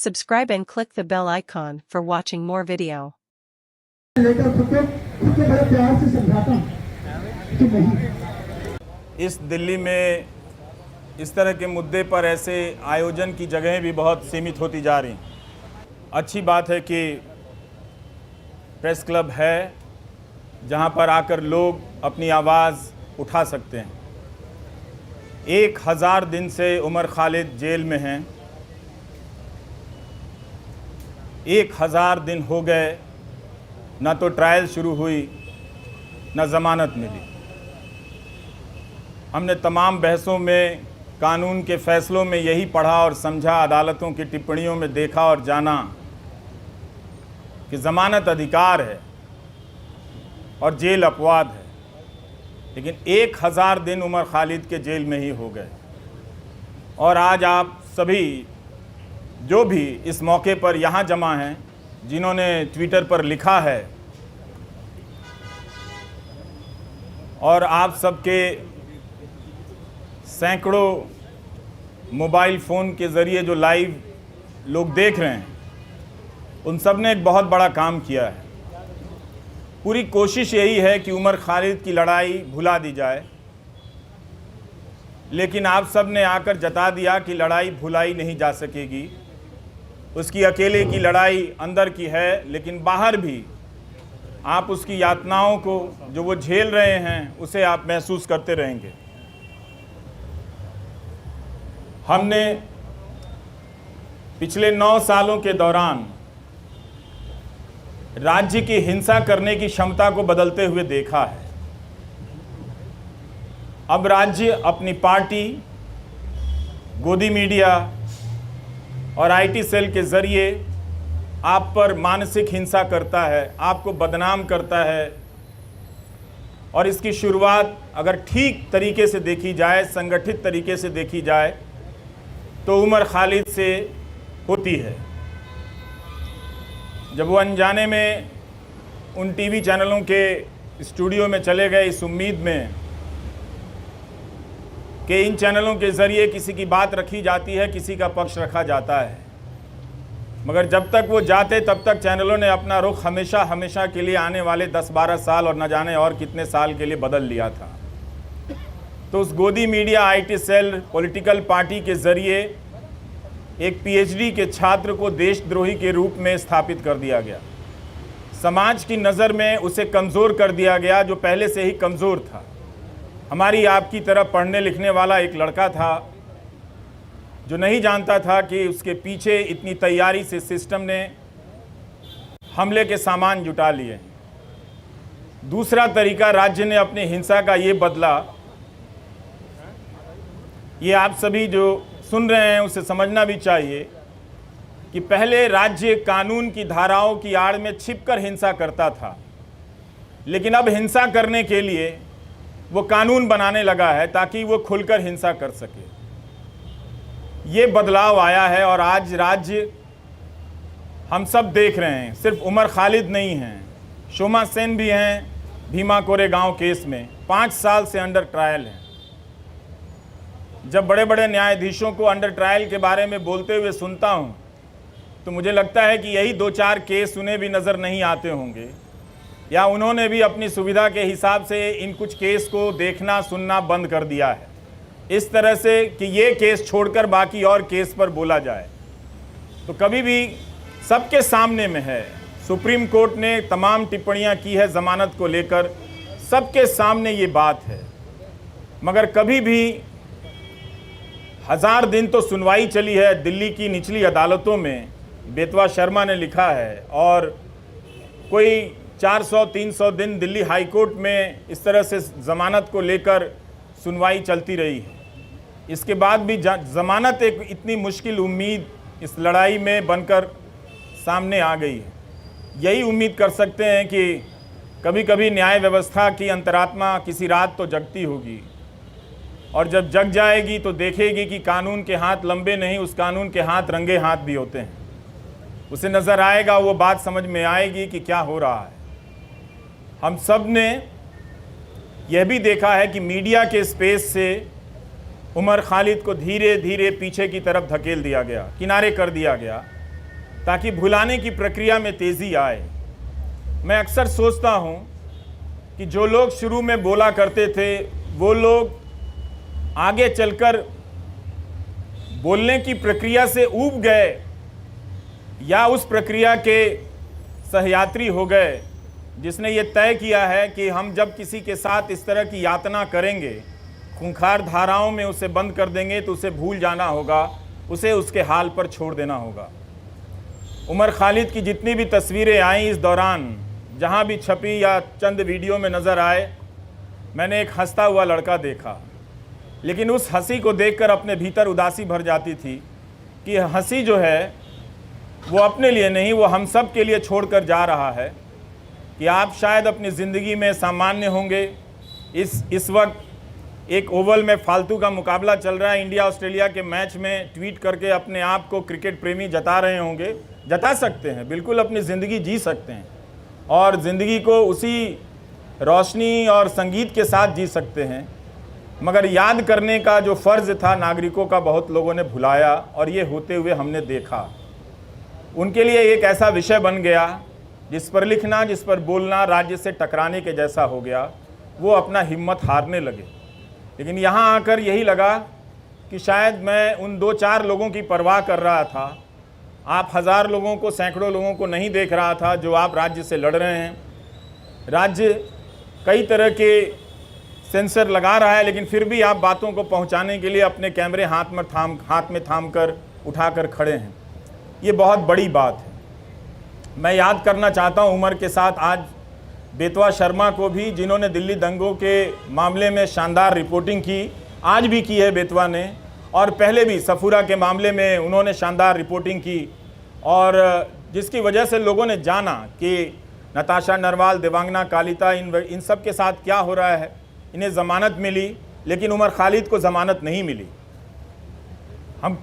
Subscribe and click the bell icon for watching more video. लेकर खुद के बड़े प्यार से समझाता हूं कि नहीं। इस दिल्ली में इस तरह के मुद्दे पर ऐसे आयोजन की जगहें भी बहुत सीमित होती जा रही। अच्छी बात है कि प्रेस क्लब है जहां पर आकर लोग अपनी आवाज़ उठा सकते हैं। 1000 दिन से उमर खालिद जेल में हैं। 1000 दिन हो गए, ना तो ट्रायल शुरू हुई ना ज़मानत मिली। हमने तमाम बहसों में, कानून के फ़ैसलों में यही पढ़ा और समझा, अदालतों की टिप्पणियों में देखा और जाना कि ज़मानत अधिकार है और जेल अपवाद है। लेकिन 1000 दिन उमर खालिद के जेल में ही हो गए। और आज आप सभी जो भी इस मौके पर यहाँ जमा हैं, जिन्होंने ट्विटर पर लिखा है और आप सबके सैकड़ों मोबाइल फ़ोन के ज़रिए जो लाइव लोग देख रहे हैं, उन सब ने एक बहुत बड़ा काम किया है। पूरी कोशिश यही है कि उमर खालिद की लड़ाई भुला दी जाए, लेकिन आप सब ने आकर जता दिया कि लड़ाई भुलाई नहीं जा सकेगी। उसकी अकेले की लड़ाई अंदर की है, लेकिन बाहर भी आप उसकी यातनाओं को जो वो झेल रहे हैं उसे आप महसूस करते रहेंगे। हमने पिछले 9 सालों के दौरान राज्य की हिंसा करने की क्षमता को बदलते हुए देखा है। अब राज्य अपनी पार्टी, गोदी मीडिया और आईटी सेल के ज़रिए आप पर मानसिक हिंसा करता है, आपको बदनाम करता है। और इसकी शुरुआत अगर ठीक तरीके से देखी जाए, संगठित तरीके से देखी जाए, तो उमर खालिद से होती है। जब वो अनजाने में उन टीवी चैनलों के स्टूडियो में चले गए इस उम्मीद में कि इन चैनलों के ज़रिए किसी की बात रखी जाती है, किसी का पक्ष रखा जाता है, मगर जब तक वो जाते तब तक चैनलों ने अपना रुख हमेशा हमेशा के लिए आने वाले 10-12 साल और न जाने और कितने साल के लिए बदल लिया था। तो उस गोदी media, IT cell, political party के ज़रिए एक पीएचडी के छात्र को देशद्रोही के रूप में स्थापित कर दिया गया। समाज की नज़र में उसे कमज़ोर कर दिया गया, जो पहले से ही कमज़ोर था। हमारी आपकी तरह पढ़ने लिखने वाला एक लड़का था जो नहीं जानता था कि उसके पीछे इतनी तैयारी से सिस्टम ने हमले के सामान जुटा लिए। दूसरा तरीका राज्य ने अपनी हिंसा का ये बदला, ये आप सभी जो सुन रहे हैं उसे समझना भी चाहिए कि पहले राज्य कानून की धाराओं की आड़ में छिपकर हिंसा करता था, लेकिन अब हिंसा करने के लिए वो कानून बनाने लगा है ताकि वो खुलकर हिंसा कर सके। ये बदलाव आया है और आज राज्य हम सब देख रहे हैं। सिर्फ उमर खालिद नहीं हैं, शोमा सेन भी हैं। भीमा कोरेगांव केस में 5 साल से अंडर ट्रायल हैं। जब बड़े बड़े न्यायाधीशों को अंडर ट्रायल के बारे में बोलते हुए सुनता हूं, तो मुझे लगता है कि यही 2-4 केस उन्हें भी नज़र नहीं आते होंगे, या उन्होंने भी अपनी सुविधा के हिसाब से इन कुछ केस को देखना सुनना बंद कर दिया है, इस तरह से कि ये केस छोड़कर बाकी और केस पर बोला जाए। तो कभी भी सबके सामने में है, सुप्रीम कोर्ट ने तमाम टिप्पणियां की है ज़मानत को लेकर, सबके सामने ये बात है। मगर कभी भी 1000 दिन तो सुनवाई चली है दिल्ली की निचली अदालतों में, बेतवा शर्मा ने लिखा है, और कोई 400-300 दिन दिल्ली हाई कोर्ट में इस तरह से ज़मानत को लेकर सुनवाई चलती रही है। इसके बाद भी ज़मानत एक इतनी मुश्किल उम्मीद इस लड़ाई में बनकर सामने आ गई है। यही उम्मीद कर सकते हैं कि कभी कभी न्याय व्यवस्था की अंतरात्मा किसी रात तो जगती होगी, और जब जग जाएगी तो देखेगी कि कानून के हाथ लंबे नहीं, उस कानून के हाथ रंगे हाथ भी होते हैं। उसे नज़र आएगा, वो बात समझ में आएगी कि क्या हो रहा है। हम सब ने यह भी देखा है कि मीडिया के स्पेस से उमर खालिद को धीरे धीरे पीछे की तरफ धकेल दिया गया, किनारे कर दिया गया, ताकि भुलाने की प्रक्रिया में तेज़ी आए। मैं अक्सर सोचता हूँ कि जो लोग शुरू में बोला करते थे वो लोग आगे चलकर बोलने की प्रक्रिया से ऊब गए या उस प्रक्रिया के सहयात्री हो गए, जिसने ये तय किया है कि हम जब किसी के साथ इस तरह की यातना करेंगे, खूंखार धाराओं में उसे बंद कर देंगे तो उसे भूल जाना होगा, उसे उसके हाल पर छोड़ देना होगा। उमर खालिद की जितनी भी तस्वीरें आईं इस दौरान, जहाँ भी छपी या चंद वीडियो में नज़र आए, मैंने एक हंसता हुआ लड़का देखा। लेकिन उस हंसी को देखकर अपने भीतर उदासी भर जाती थी कि हंसी जो है वो अपने लिए नहीं, वो हम सब के लिए छोड़कर जा रहा है कि आप शायद अपनी ज़िंदगी में सामान्य होंगे। इस वक्त एक ओवल में फालतू का मुकाबला चल रहा है, इंडिया ऑस्ट्रेलिया के मैच में ट्वीट करके अपने आप को क्रिकेट प्रेमी जता रहे होंगे। जता सकते हैं, बिल्कुल अपनी ज़िंदगी जी सकते हैं और ज़िंदगी को उसी रोशनी और संगीत के साथ जी सकते हैं। मगर याद करने का जो फ़र्ज़ था नागरिकों का, बहुत लोगों ने भुलाया और ये होते हुए हमने देखा। उनके लिए एक ऐसा विषय बन गया जिस पर लिखना, जिस पर बोलना राज्य से टकराने के जैसा हो गया। वो अपना हिम्मत हारने लगे। लेकिन यहाँ आकर यही लगा कि शायद मैं उन 2-4 लोगों की परवाह कर रहा था। आप हज़ार लोगों को, सैकड़ों लोगों को नहीं देख रहा था जो आप राज्य से लड़ रहे हैं। राज्य कई तरह के सेंसर लगा रहा है, लेकिन फिर भी आप बातों को पहुंचाने के लिए अपने कैमरे हाथ में थाम कर उठाकर खड़े हैं। ये बहुत बड़ी बात है। मैं याद करना चाहता हूं उमर के साथ आज बेतवा शर्मा को भी, जिन्होंने दिल्ली दंगों के मामले में शानदार रिपोर्टिंग की, आज भी की है बेतवा ने, और पहले भी सफूरा के मामले में उन्होंने शानदार रिपोर्टिंग की, और जिसकी वजह से लोगों ने जाना कि नताशा नरवाल, देवांगना कालिता, इन सब के साथ क्या हो रहा है। इन्हें ज़मानत मिली, लेकिन उमर खालिद को ज़मानत नहीं मिली। हम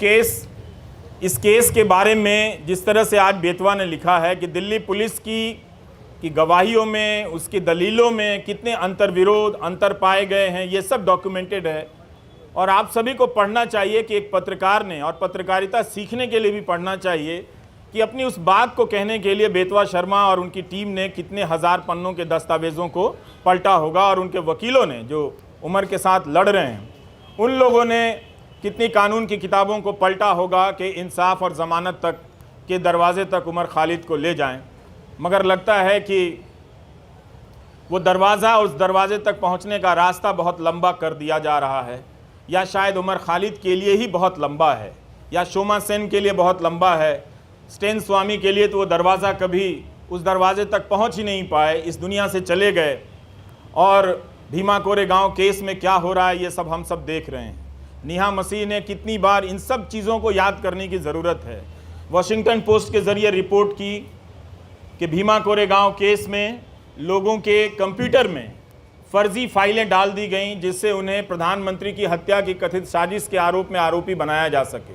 इस केस के बारे में जिस तरह से आज बेतवा ने लिखा है कि दिल्ली पुलिस की गवाहियों में, उसकी दलीलों में कितने अंतर्विरोध, अंतर पाए गए हैं, ये सब डॉक्यूमेंटेड है। और आप सभी को पढ़ना चाहिए कि एक पत्रकार ने, और पत्रकारिता सीखने के लिए भी पढ़ना चाहिए कि अपनी उस बात को कहने के लिए बेतवा शर्मा और उनकी टीम ने कितने हज़ार पन्नों के दस्तावेज़ों को पलटा होगा, और उनके वकीलों ने जो उमर के साथ लड़ रहे हैं उन लोगों ने कितनी कानून की किताबों को पलटा होगा कि इंसाफ और ज़मानत तक के दरवाजे तक उमर खालिद को ले जाएं। मगर लगता है कि वो दरवाज़ा, उस दरवाजे तक पहुंचने का रास्ता बहुत लंबा कर दिया जा रहा है, या शायद उमर खालिद के लिए ही बहुत लंबा है, या शोमा सेन के लिए बहुत लंबा है। स्टेन स्वामी के लिए तो वो दरवाज़ा कभी उस दरवाजे तक पहुंच ही नहीं पाए, इस दुनिया से चले गए। और भीमा कोरेगांव केस में क्या हो रहा है ये सब हम सब देख रहे हैं। नेहा मसीह ने कितनी बार, इन सब चीज़ों को याद करने की ज़रूरत है। वॉशिंगटन पोस्ट के ज़रिए रिपोर्ट की कि भीमा कोरेगांव केस में लोगों के कंप्यूटर में फर्जी फाइलें डाल दी गईं, जिससे उन्हें प्रधानमंत्री की हत्या की कथित साजिश के आरोप में आरोपी बनाया जा सके।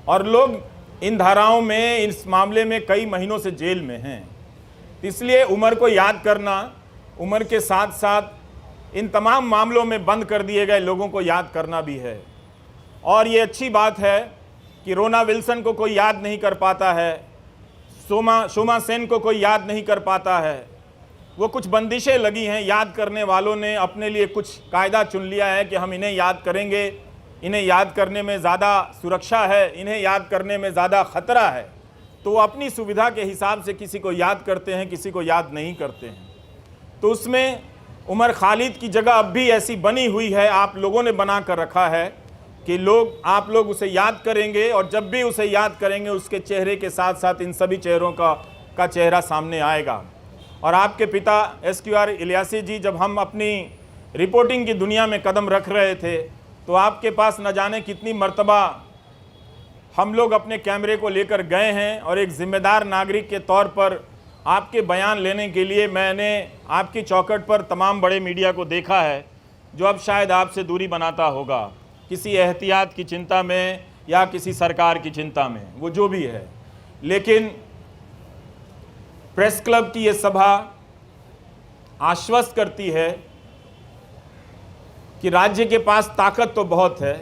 और लोग इन धाराओं में, इस मामले में कई महीनों से जेल में हैं। इसलिए उमर को याद करना, उमर के साथ साथ इन तमाम मामलों में बंद कर दिए गए लोगों को याद करना भी है। और ये अच्छी बात है कि रोना विल्सन को कोई याद नहीं कर पाता है, शोमा सेन को कोई याद नहीं कर पाता है। वो कुछ बंदिशें लगी हैं, याद करने वालों ने अपने लिए कुछ कायदा चुन लिया है कि हम इन्हें याद करेंगे, इन्हें याद करने में ज़्यादा सुरक्षा है, इन्हें याद करने में ज़्यादा ख़तरा है। तो वो अपनी सुविधा के हिसाब से किसी को याद करते हैं, किसी को याद नहीं करते हैं। तो उसमें उमर खालिद की जगह अब भी ऐसी बनी हुई है, आप लोगों ने बना कर रखा है कि आप लोग उसे याद करेंगे, और जब भी उसे याद करेंगे उसके चेहरे के साथ साथ इन सभी चेहरों का चेहरा सामने आएगा। और आपके पिता SQR इलियासी जी, जब हम अपनी रिपोर्टिंग की दुनिया में कदम रख रहे थे तो आपके पास न जाने कितनी मर्तबा हम लोग अपने कैमरे को लेकर गए हैं, और एक ज़िम्मेदार नागरिक के तौर पर आपके बयान लेने के लिए मैंने आपकी चौखट पर तमाम बड़े मीडिया को देखा है, जो अब शायद आपसे दूरी बनाता होगा, किसी एहतियात की चिंता में या किसी सरकार की चिंता में, वो जो भी है। लेकिन प्रेस क्लब की ये सभा आश्वस्त करती है कि राज्य के पास ताकत तो बहुत है,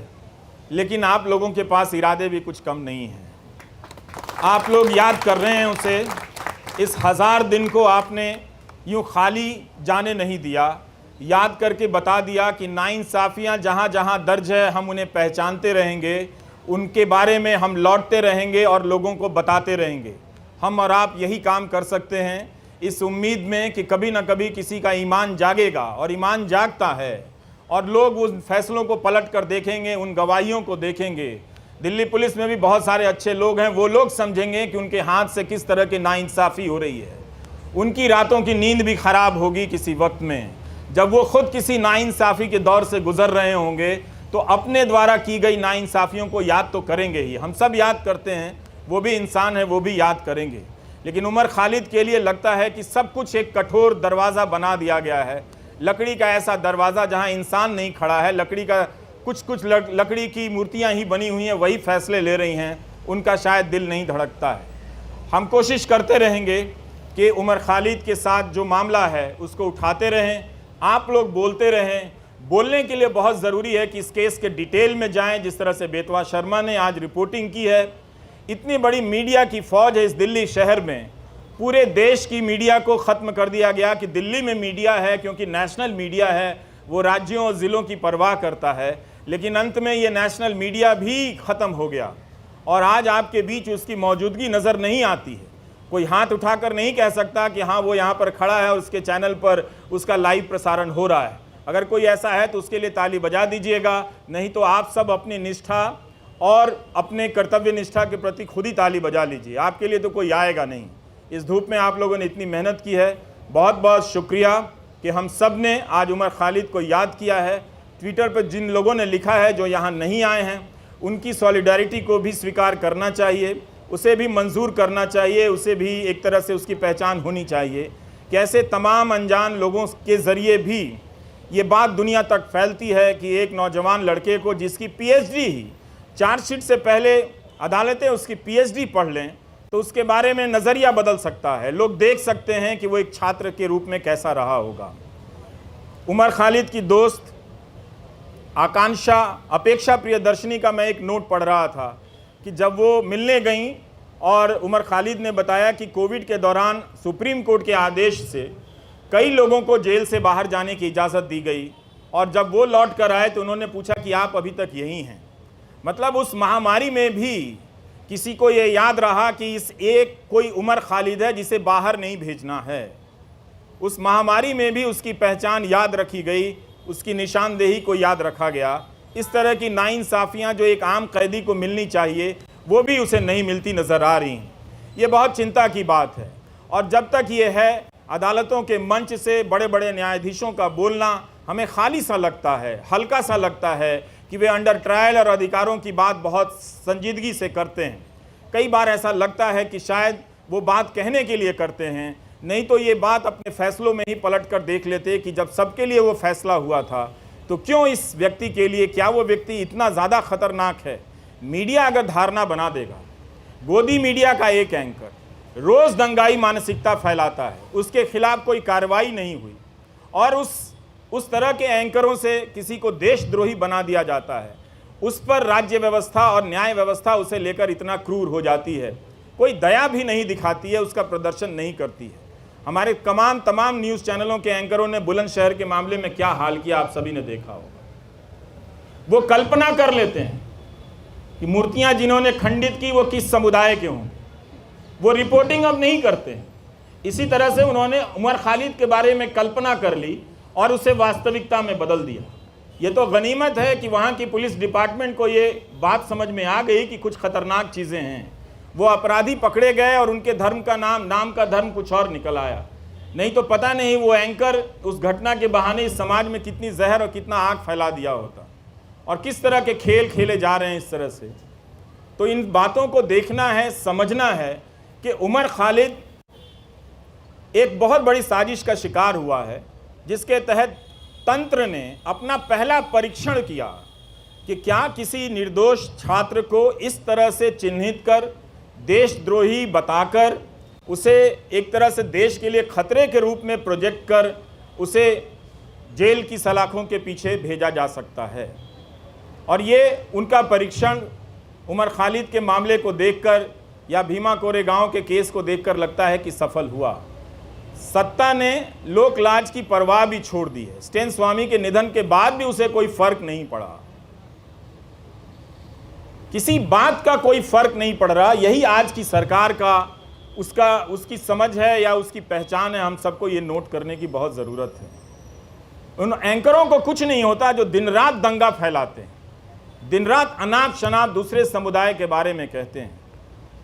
लेकिन आप लोगों के पास इरादे भी कुछ कम नहीं हैं। आप लोग याद कर रहे हैं उसे। इस 1000 दिन को आपने यूं खाली जाने नहीं दिया, याद करके बता दिया कि नाइंसाफ़ियाँ जहाँ जहाँ दर्ज है हम उन्हें पहचानते रहेंगे, उनके बारे में हम लौटते रहेंगे और लोगों को बताते रहेंगे। हम और आप यही काम कर सकते हैं, इस उम्मीद में कि कभी ना कभी किसी का ईमान जागेगा, और ईमान जागता है और लोग उन फैसलों को पलट कर देखेंगे, उन गवाहियों को देखेंगे। दिल्ली पुलिस में भी बहुत सारे अच्छे लोग हैं, वो लोग समझेंगे कि उनके हाथ से किस तरह की नाइंसाफ़ी हो रही है। उनकी रातों की नींद भी ख़राब होगी किसी वक्त में, जब वो खुद किसी नाइंसाफ़ी के दौर से गुजर रहे होंगे, तो अपने द्वारा की गई नाइंसाफ़ियों को याद तो करेंगे ही। हम सब याद करते हैं, वो भी इंसान है, वो भी याद करेंगे। लेकिन उमर खालिद के लिए लगता है कि सब कुछ एक कठोर दरवाज़ा बना दिया गया है, लकड़ी का ऐसा दरवाज़ा जहां इंसान नहीं खड़ा है, लकड़ी का कुछ लकड़ी की मूर्तियां ही बनी हुई हैं, वही फैसले ले रही हैं, उनका शायद दिल नहीं धड़कता है। हम कोशिश करते रहेंगे कि उमर खालिद के साथ जो मामला है उसको उठाते रहें, आप लोग बोलते रहें। बोलने के लिए बहुत ज़रूरी है कि इस केस के डिटेल में जाएं, जिस तरह से बेतवा शर्मा ने आज रिपोर्टिंग की है। इतनी बड़ी मीडिया की फ़ौज है इस दिल्ली शहर में, पूरे देश की मीडिया को ख़त्म कर दिया गया कि दिल्ली में मीडिया है, क्योंकि नेशनल मीडिया है, वो राज्यों और ज़िलों की परवाह करता है। लेकिन अंत में ये नेशनल मीडिया भी ख़त्म हो गया और आज आपके बीच उसकी मौजूदगी नज़र नहीं आती है। कोई हाथ उठाकर नहीं कह सकता कि हाँ वो यहाँ पर खड़ा है और उसके चैनल पर उसका लाइव प्रसारण हो रहा है। अगर कोई ऐसा है तो उसके लिए ताली बजा दीजिएगा, नहीं तो आप सब अपनी निष्ठा और अपने कर्तव्य निष्ठा के प्रति खुद ही ताली बजा लीजिए। आपके लिए तो कोई आएगा नहीं। इस धूप में आप लोगों ने इतनी मेहनत की है, बहुत बहुत शुक्रिया कि हम सब ने आज उमर खालिद को याद किया है। ट्विटर पर जिन लोगों ने लिखा है जो यहाँ नहीं आए हैं, उनकी सॉलिडारिटी को भी स्वीकार करना चाहिए, उसे भी मंजूर करना चाहिए, उसे भी एक तरह से उसकी पहचान होनी चाहिए। कैसे तमाम अनजान लोगों के ज़रिए भी ये बात दुनिया तक फैलती है कि एक नौजवान लड़के को, जिसकी पीएचडी ही, चार्जशीट से पहले अदालतें उसकी पीएचडी पढ़ लें तो उसके बारे में नज़रिया बदल सकता है। लोग देख सकते हैं कि वो एक छात्र के रूप में कैसा रहा होगा। उमर खालिद की दोस्त आकांक्षा अपेक्षा प्रियदर्शनी का मैं एक नोट पढ़ रहा था कि जब वो मिलने गईं और उमर खालिद ने बताया कि कोविड के दौरान सुप्रीम कोर्ट के आदेश से कई लोगों को जेल से बाहर जाने की इजाज़त दी गई, और जब वो लौट कर आए तो उन्होंने पूछा कि आप अभी तक यहीं हैं। मतलब उस महामारी में भी किसी को ये याद रहा कि इस एक कोई उमर खालिद है जिसे बाहर नहीं भेजना है। उस महामारी में भी उसकी पहचान याद रखी गई, उसकी निशानदेही को याद रखा गया। इस तरह की नाइंसाफ़ियाँ जो एक आम कैदी को मिलनी चाहिए, वो भी उसे नहीं मिलती नज़र आ रही हैं। ये बहुत चिंता की बात है। और जब तक ये है, अदालतों के मंच से बड़े बड़े न्यायाधीशों का बोलना हमें खाली सा लगता है, हल्का सा लगता है कि वे अंडर ट्रायल और अधिकारों की बात बहुत संजीदगी से करते हैं। कई बार ऐसा लगता है कि शायद वो बात कहने के लिए करते हैं, नहीं तो ये बात अपने फैसलों में ही पलट कर देख लेते कि जब सबके लिए वो फैसला हुआ था तो क्यों इस व्यक्ति के लिए, क्या वो व्यक्ति इतना ज़्यादा खतरनाक है। मीडिया अगर धारणा बना देगा, गोदी मीडिया का एक एंकर रोज़ दंगाई मानसिकता फैलाता है, उसके खिलाफ कोई कार्रवाई नहीं हुई, और उस तरह के एंकरों से किसी को देशद्रोही बना दिया जाता है, उस पर राज्य व्यवस्था और न्याय व्यवस्था उसे लेकर इतना क्रूर हो जाती है, कोई दया भी नहीं दिखाती है, उसका प्रदर्शन नहीं करती है। हमारे तमाम न्यूज़ चैनलों के एंकरों ने बुलंदशहर के मामले में क्या हाल किया आप सभी ने देखा होगा। वो कल्पना कर लेते हैं कि मूर्तियां जिन्होंने खंडित की वो किस समुदाय के हों, वो रिपोर्टिंग अब नहीं करते हैं। इसी तरह से उन्होंने उमर खालिद के बारे में कल्पना कर ली और उसे वास्तविकता में बदल दिया। ये तो गनीमत है कि वहाँ की पुलिस डिपार्टमेंट को ये बात समझ में आ गई कि कुछ खतरनाक चीज़ें हैं। वो अपराधी पकड़े गए और उनके धर्म का नाम का धर्म कुछ और निकल आया। नहीं तो पता नहीं वो एंकर उस घटना के बहाने इस समाज में कितनी जहर और कितना आग फैला दिया होता, और किस तरह के खेल खेले जा रहे हैं इस तरह से। तो इन बातों को देखना है, समझना है कि उमर खालिद एक बहुत बड़ी साजिश का शिकार हुआ है, जिसके तहत तंत्र ने अपना पहला परीक्षण किया कि क्या किसी निर्दोष छात्र को इस तरह से चिन्हित कर, देशद्रोही बताकर, उसे एक तरह से देश के लिए खतरे के रूप में प्रोजेक्ट कर उसे जेल की सलाखों के पीछे भेजा जा सकता है। और ये उनका परीक्षण उमर खालिद के मामले को देखकर या भीमा कोरेगांव के केस को देखकर लगता है कि सफल हुआ। सत्ता ने लोक लाज की परवाह भी छोड़ दी है। स्टेन स्वामी के निधन के बाद भी उसे कोई फर्क नहीं पड़ा, किसी बात का कोई फर्क नहीं पड़ रहा। यही आज की सरकार का उसकी समझ है या उसकी पहचान है। हम सबको ये नोट करने की बहुत ज़रूरत है। उन एंकरों को कुछ नहीं होता जो दिन रात दंगा फैलाते हैं, दिन रात अनाप शनाप दूसरे समुदाय के बारे में कहते हैं,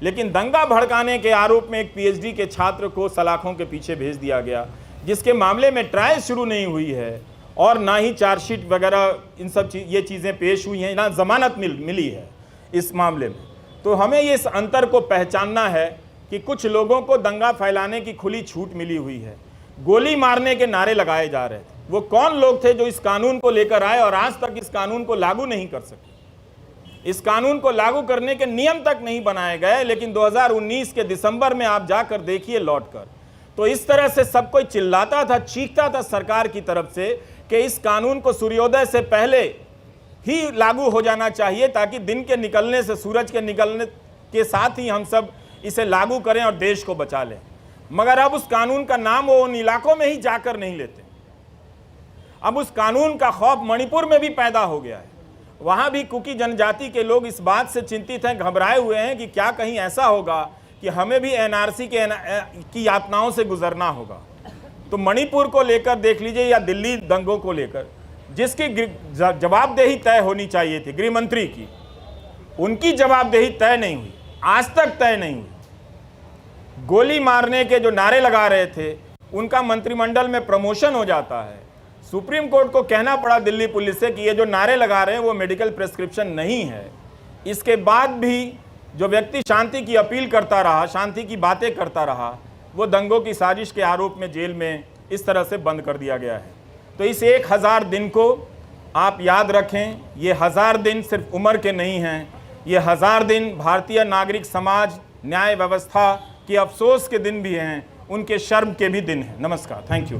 लेकिन दंगा भड़काने के आरोप में एक पीएचडी के छात्र को सलाखों के पीछे भेज दिया गया, जिसके मामले में ट्रायल शुरू नहीं हुई है और ना ही चार्जशीट वगैरह इन सब ये चीज़ें पेश हुई हैं, ना जमानत मिली है इस मामले में। तो हमें ये इस अंतर को पहचानना है कि कुछ लोगों को दंगा फैलाने की खुली छूट मिली हुई है। गोली मारने के नारे लगाए जा रहे थे। वो कौन लोग थे जो इस कानून को लेकर आए और आज तक इस कानून को लागू नहीं कर सके। इस कानून को लागू करने के नियम तक नहीं बनाए गए, लेकिन 2019 के दिसंबर में आप जाकर देखिए लौटकर, तो इस तरह से सब कोई चिल्लाता था, चीखता था सरकार की तरफ से कि इस कानून को सूर्योदय से पहले ही लागू हो जाना चाहिए, ताकि दिन के निकलने से, सूरज के निकलने के साथ ही हम सब इसे लागू करें और देश को बचा लें। मगर अब उस कानून का नाम वो उन इलाकों में ही जाकर नहीं लेते। अब उस कानून का खौफ मणिपुर में भी पैदा हो गया है। वहाँ भी कुकी जनजाति के लोग इस बात से चिंतित हैं, घबराए हुए हैं कि क्या कहीं ऐसा होगा कि हमें भी एनआरसी की यातनाओं से गुजरना होगा। तो मणिपुर को लेकर देख लीजिए या दिल्ली दंगों को लेकर, जिसकी जवाबदेही तय होनी चाहिए थी गृह मंत्री की, उनकी जवाबदेही तय नहीं हुई, आज तक तय नहीं हुई। गोली मारने के जो नारे लगा रहे थे उनका मंत्रिमंडल में प्रमोशन हो जाता है। सुप्रीम कोर्ट को कहना पड़ा दिल्ली पुलिस से कि ये जो नारे लगा रहे हैं वो मेडिकल प्रिस्क्रिप्शन नहीं है। इसके बाद भी जो व्यक्ति शांति की अपील करता रहा, शांति की बातें करता रहा, वो दंगों की साजिश के आरोप में जेल में इस तरह से बंद कर दिया गया है। तो इस 1000 दिन को आप याद रखें। ये 1000 दिन सिर्फ उम्र के नहीं हैं, ये 1000 दिन भारतीय नागरिक समाज, न्याय व्यवस्था के अफसोस के दिन भी हैं, उनके शर्म के भी दिन हैं। नमस्कार, थैंक यू।